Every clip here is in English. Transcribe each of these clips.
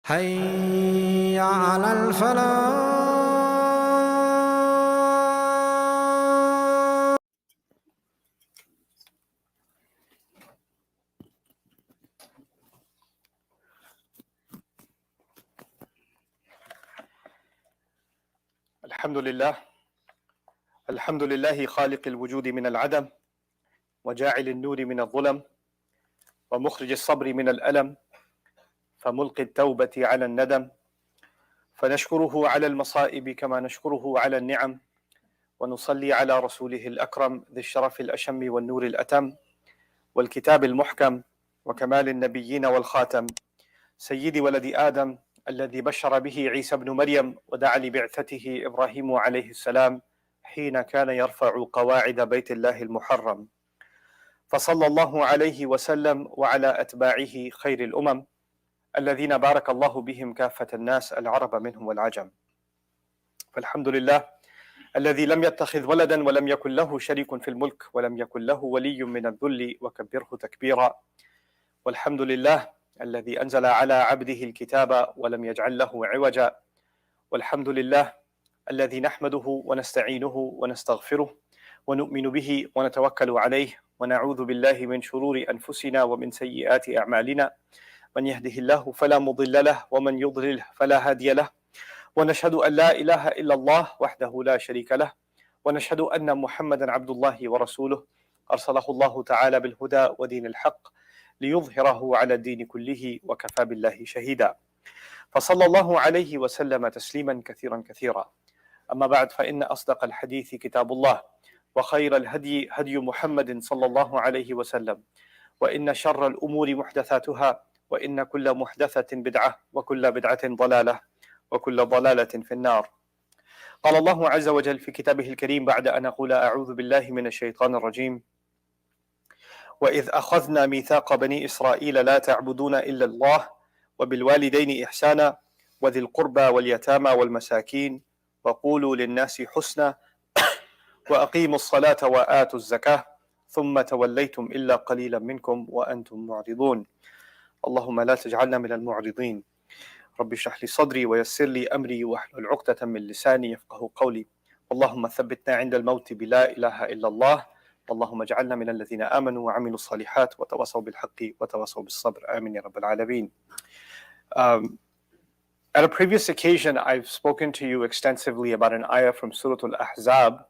حي على الفلاح. الحمد لله خالق الوجود من العدم، وجاعل النور من الظلم، ومخرج الصبر من الألم، فملقي التوبة على الندم، فنشكره على المصائب كما نشكره على النعم، ونصلي على رسوله الأكرم ذي الشرف الأشم والنور الأتم والكتاب المحكم وكمال النبيين والخاتم، سيد ولد آدم الذي بشر به عيسى بن مريم ودعا لبعثته إبراهيم عليه السلام حين كان يرفع قواعد بيت الله المحرم، فصلى الله عليه وسلم وعلى أتباعه خير الأمم الذين بارك الله بهم كافة الناس العرب منهم والعجم. فالحمد لله الذي لم يتخذ ولدا ولم يكن له شريك في الملك ولم يكن له ولي من الذل وكبره تكبيرا. والحمد لله الذي أنزل على عبده الكتاب ولم يجعل له عوجا. والحمد لله الذي نحمده ونستعينه ونستغفره ونؤمن به ونتوكل عليه، ونعوذ بالله من شرور أنفسنا ومن سيئات أعمالنا، من يهده الله فلا مضل له ومن يضلله فلا هادي له، ونشهد أن لا إله إلا الله وحده لا شريك له، ونشهد أن محمدا عبد الله ورسوله أرسله الله تعالى بالهدى ودين الحق ليظهره على الدين كله وكفى بالله شهيدا. فصلى الله عليه وسلم تسليما كثيرا كثيرا. أما بعد، فإن أصدق الحديث كتاب الله، وخير الهدي هدي محمد صلى الله عليه وسلم، وإن شر الأمور محدثاتها، وإن كل محدثة بدعة، وكل بدعة ضلالة، وكل ضلالة في النار. قال الله عز وجل في كتابه الكريم بعد أن أقول أعوذ بالله من الشيطان الرجيم: وإذ أخذنا ميثاق بني إسرائيل لا تعبدون إلا الله وبالوالدين إحسانا وذي القربى واليتامى والمساكين وقولوا للناس حسنا وأقيموا الصلاة وآتوا الزكاة ثم توليتم إلا قليلا منكم وأنتم معرضون. اللهم لا تجعلنا من المعرضين. رب اشرح لي صدري ويسر لي أمري واحلل عقدة من لساني يفقه قولي. اللهم ثبتنا عند الموت بلا إله إلا الله. اللهم اجعلنا من الذين آمنوا وعملوا الصالحات وتواصوا بالحق وتواصوا بالصبر. آمين يا رب العالمين. At a previous occasion, I've spoken to you extensively about an ayah from Surah Al-Ahzab,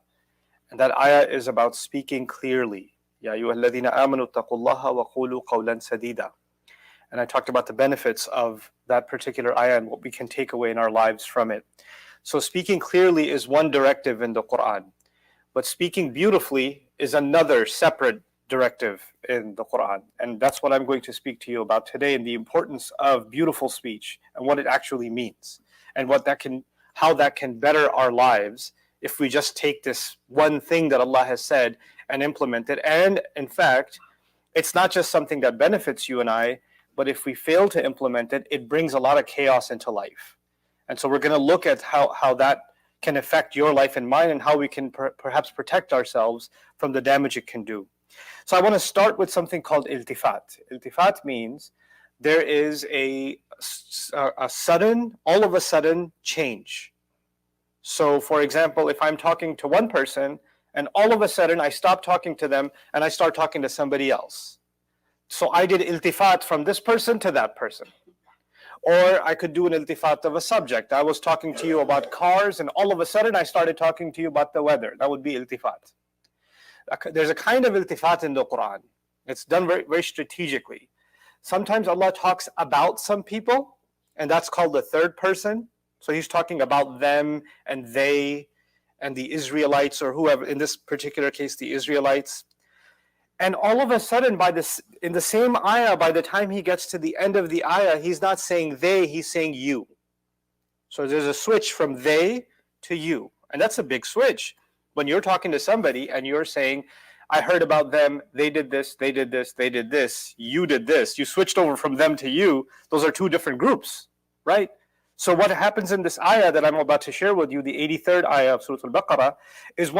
and that ayah is about speaking clearly. يا أيها الذين آمنوا اتقوا الله وقولوا قولا سديدا. And I talked about the benefits of that particular ayah and what we can take away in our lives from it. So speaking clearly is one directive in the Quran, but speaking beautifully is another separate directive in the Quran. And that's what I'm going to speak to you about today, and the importance of beautiful speech and what it actually means, and how that can better our lives if we just take this one thing that Allah has said and implement it. And in fact, it's not just something that benefits you and I, but if we fail to implement it, it brings a lot of chaos into life. And so we're going to look at how that can affect your life and mine, and how we can perhaps protect ourselves from the damage it can do. So I want to start with something called iltifat. Iltifat means there is a sudden, all of a sudden change. So for example, if I'm talking to one person and all of a sudden I stop talking to them and I start talking to somebody else. So I did iltifat from this person to that person. Or I could do an iltifat of a subject. I was talking to you about cars and all of a sudden I started talking to you about the weather. That would be iltifat. There's a kind of iltifat in the Quran. It's done very, very strategically. Sometimes Allah talks about some people, and that's called the third person. So he's talking about them and they and the Israelites, or whoever, in this particular case, the Israelites. And all of a sudden, in the same ayah, by the time he gets to the end of the ayah, he's not saying they, he's saying you. So there's a switch from they to you. And that's a big switch. When you're talking to somebody and you're saying, I heard about them, they did this, they did this, they did this, you did this. You switched over from them to you. Those are two different groups, right? So what happens in this ayah that I'm about to share with you, the 83rd ayah of Surah Al-Baqarah, is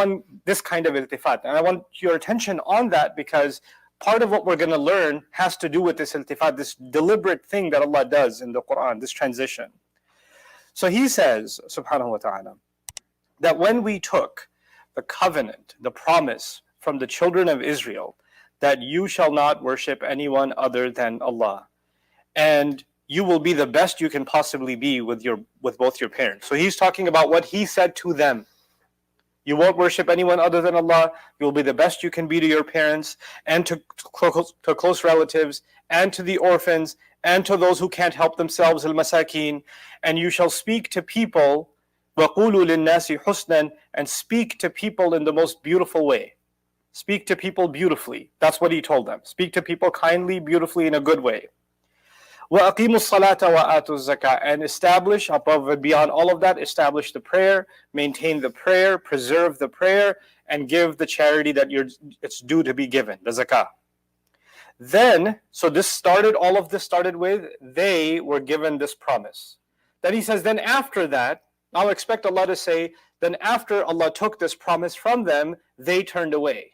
this kind of iltifat. And I want your attention on that because part of what we're going to learn has to do with this iltifat, this deliberate thing that Allah does in the Quran, this transition. So He says, subhanahu wa ta'ala, that when we took the covenant, the promise from the children of Israel, that you shall not worship anyone other than Allah, and you will be the best you can possibly be with both your parents. So He's talking about what He said to them. You won't worship anyone other than Allah. You will be the best you can be to your parents and to close relatives and to the orphans and to those who can't help themselves, al-masakin. And you shall speak to people, وَقُولُوا لِلنَّاسِ حُسْنًا, and speak to people in the most beautiful way. Speak to people beautifully. That's what He told them. Speak to people kindly, beautifully, in a good way. وَأَقِيمُوا الصَّلَاةَ وَآتُوا الزَّكَاةَ, and establish, above and beyond all of that, establish the prayer, maintain the prayer, preserve the prayer, and give the charity that it's due to be given, the zakah. Then, so all of this started with, they were given this promise. Then He says, then after that, I'll expect Allah to say, then after Allah took this promise from them, they turned away.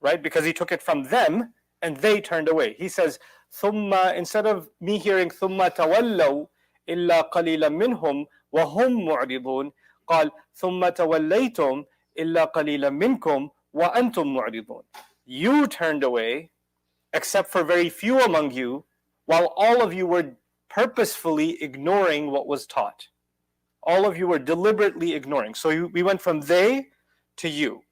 Right? Because He took it from them, and they turned away. He says, ثُمَّ, instead of me hearing ثُمَّ تَوَلَّوْا إِلَّا قَلِيلًا مِّنْهُمْ وَهُمْ مُعْرِضُونَ قال ثُمَّ تَوَلَّيْتُمْ إِلَّا قَلِيلًا مِّنْكُمْ وَأَنْتُمْ مُعْرِضُونَ. You turned away, except for very few among you, while all of you were purposefully ignoring what was taught. All of you were deliberately ignoring. So we went from they to you.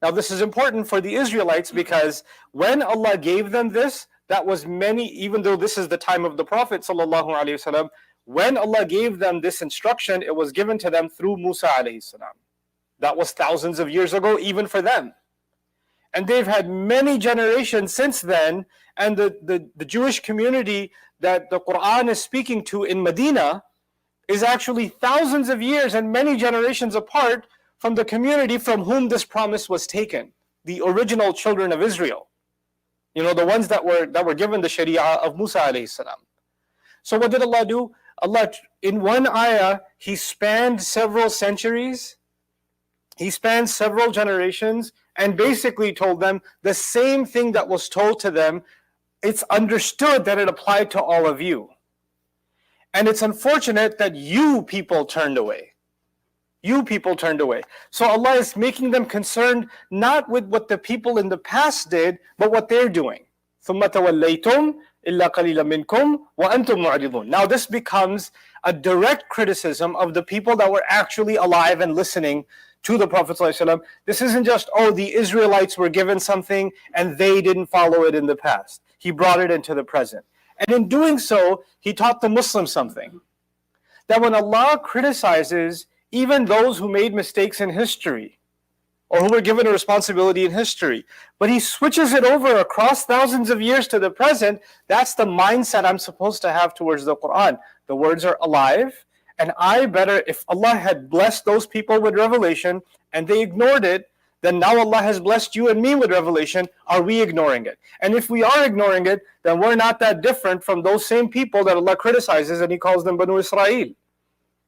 Now this is important for the Israelites because when Allah gave them this, that was even though this is the time of the Prophet ﷺ, when Allah gave them this instruction, it was given to them through Musa ﷺ. That was thousands of years ago, even for them. And they've had many generations since then, and the Jewish community that the Quran is speaking to in Medina is actually thousands of years and many generations apart from the community from whom this promise was taken, the original children of Israel. You know, the ones that were given the Sharia of Musa alayhi salam. So what did Allah do? Allah, in one ayah, He spanned several centuries, He spanned several generations, and basically told them the same thing that was told to them. It's understood that it applied to all of you. And it's unfortunate that you people turned away. You people turned away. So Allah is making them concerned not with what the people in the past did, but what they're doing. ثُمَّ تَوَلَّيْتُمْ إِلَّا قَلِيلًا مِّنْكُمْ وَأَنْتُمْ مُعْرِضُونَ. Now this becomes a direct criticism of the people that were actually alive and listening to the Prophet ﷺ. This isn't just, the Israelites were given something and they didn't follow it in the past. He brought it into the present. And in doing so, He taught the Muslims something. That when Allah criticizes even those who made mistakes in history, or who were given a responsibility in history, but He switches it over across thousands of years to the present, that's the mindset I'm supposed to have towards the Quran. The words are alive, and if Allah had blessed those people with revelation, and they ignored it, then now Allah has blessed you and me with revelation. Are we ignoring it? And if we are ignoring it, then we're not that different from those same people that Allah criticizes, and He calls them Banu Israel.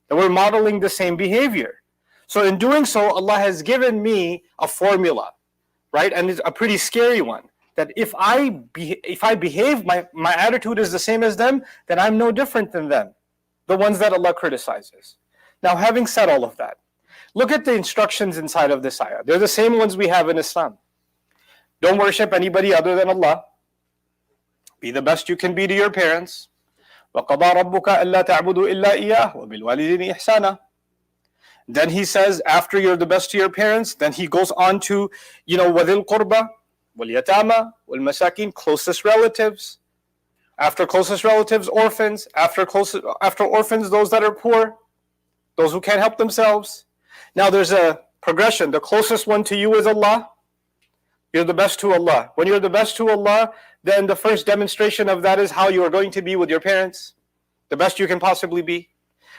And we're modeling the same behavior. So in doing so, Allah has given me a formula, right? And it's a pretty scary one. That if I behave, my attitude is the same as them, then I'm no different than them, the ones that Allah criticizes. Now, having said all of that, look at the instructions inside of this ayah. They're the same ones we have in Islam. Don't worship anybody other than Allah. Be the best you can be to your parents. وَقَضَى رَبُّكَ أَلَّا تَعْبُدُوا إِلَّا إِيَّاهُ وَبِالْوَالِدَيْنِ إِحْسَانًا. Then He says, after you're the best to your parents, then He goes on to, وَذِي الْقُرْبَى وَالْيَتَامَى وَالْمَسَاكِينَ, closest relatives. After closest relatives, orphans. After orphans, those that are poor, those who can't help themselves. Now there's a progression. The closest one to you is Allah. You're the best to Allah. When you're the best to Allah, then the first demonstration of that is how you are going to be with your parents, the best you can possibly be.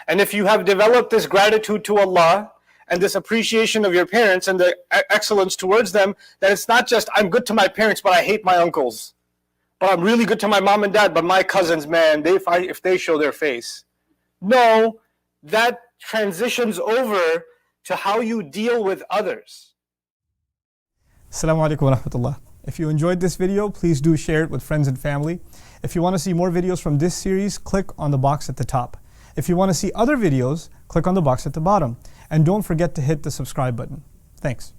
And if you have developed this gratitude to Allah and this appreciation of your parents and the excellence towards them, then it's not just, I'm good to my parents, but I hate my uncles. But I'm really good to my mom and dad, but my cousins, man, if they show their face. No, that transitions over to how you deal with others. Assalamu alaikum wa rahmatullah. If you enjoyed this video, please do share it with friends and family. If you want to see more videos from this series, click on the box at the top. If you want to see other videos, click on the box at the bottom. And don't forget to hit the subscribe button. Thanks.